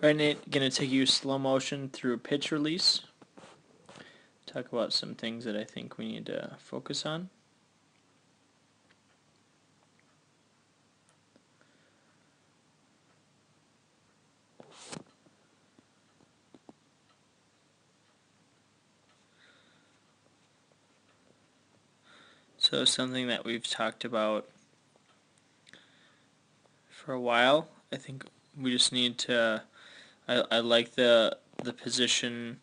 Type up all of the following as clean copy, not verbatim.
Right, Nate, gonna take you slow motion through pitch release. Talk about some things that I think we need to focus on. So something that we've talked about for a while. I think we just need to. I like the position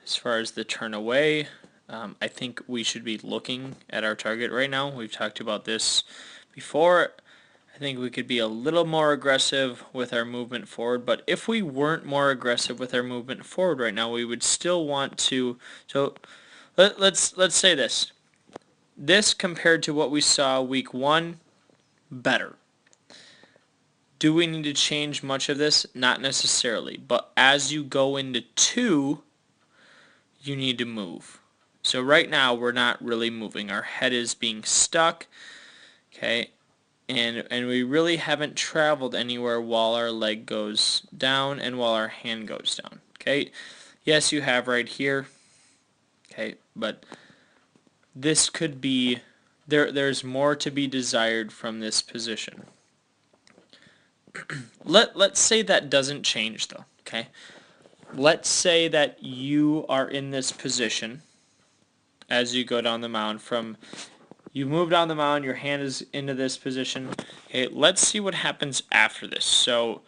as far as the turn away. I think we should be looking at our target right now. We've talked about this before. I think we could be a little more aggressive with our movement forward, but if we weren't more aggressive with our movement forward right now, we would still want to. So let's say this. This compared to what we saw week 1, better. Do we need to change much of this? Not necessarily, but as you go into 2, you need to move. So right now we're not really moving. Our head is being stuck, okay, and we really haven't traveled anywhere while our leg goes down and while our hand goes down, okay. Yes, you have right here, okay, but this could be, there's more to be desired from this position. Let's say that doesn't change though, okay. Let's say that you are in this position as you go down the mound. You move down the mound, your hand is into this position. Okay, let's see what happens after this. So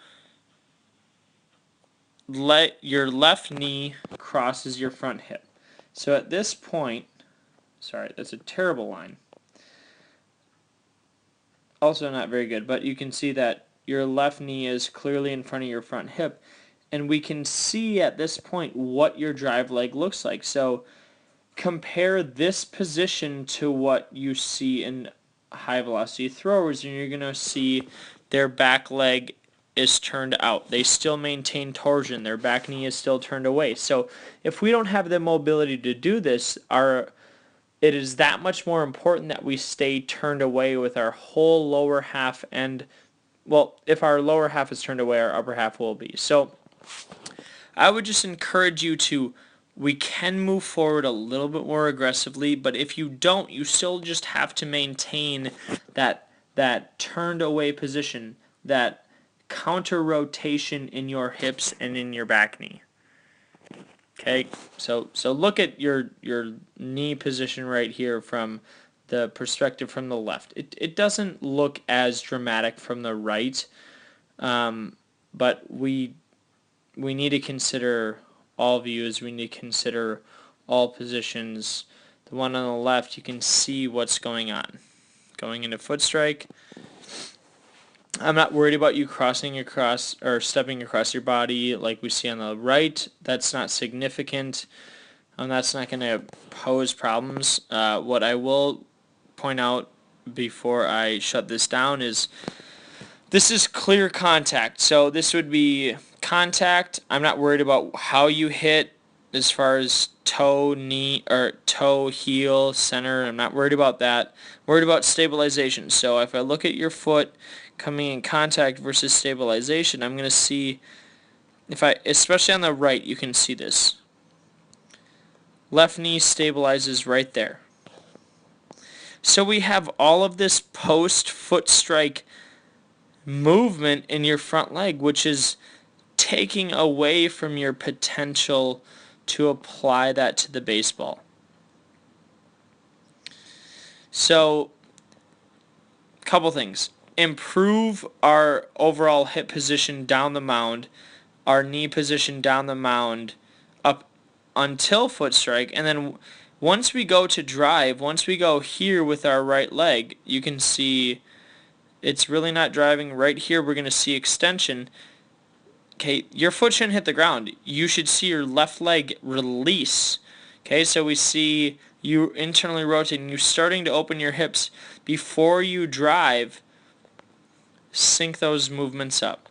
your left knee crosses your front hip. So at this point, sorry, that's a terrible line. Also not very good, but you can see that your left knee is clearly in front of your front hip. And we can see at this point what your drive leg looks like. So compare this position to what you see in high velocity throwers, and you're going to see their back leg is turned out. They still maintain torsion. Their back knee is still turned away. So if we don't have the mobility to do this, it is that much more important that we stay turned away with our whole lower half. And well, if our lower half is turned away, our upper half will be. So I would just encourage you to, we can move forward a little bit more aggressively, but if you don't, you still just have to maintain that turned away position, that counter rotation in your hips and in your back knee. Okay, so look at your knee position right here from the perspective from the left. It doesn't look as dramatic from the right, but we need to consider all views. We need to consider all positions. The one on the left, you can see what's going on. Going into foot strike. I'm not worried about you crossing across or stepping across your body like we see on the right. That's not significant. That's not going to pose problems. What I will point out before I shut this down is this is clear contact. So this would be contact. I'm not worried about how you hit as far as toe, knee, or toe, heel, center. I'm not worried about that. I'm worried about stabilization. So if I look at your foot coming in contact versus stabilization, I'm going to see, especially on the right, you can see this. Left knee stabilizes right there. So we have all of this post foot strike movement in your front leg, which is taking away from your potential to apply that to the baseball. So, a couple things. Improve our overall hip position down the mound, our knee position down the mound up until foot strike, and then once we go to drive, once we go here with our right leg, you can see it's really not driving. Right here we're going to see extension. Okay, your foot shouldn't hit the ground. You should see your left leg release. Okay, so we see you internally rotating. You're starting to open your hips. Before you drive, sync those movements up.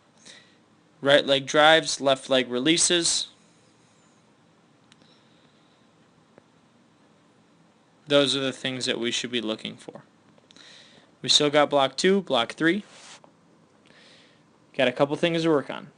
Right leg drives, left leg releases. Those are the things that we should be looking for. We still got block 2, block 3. Got a couple things to work on.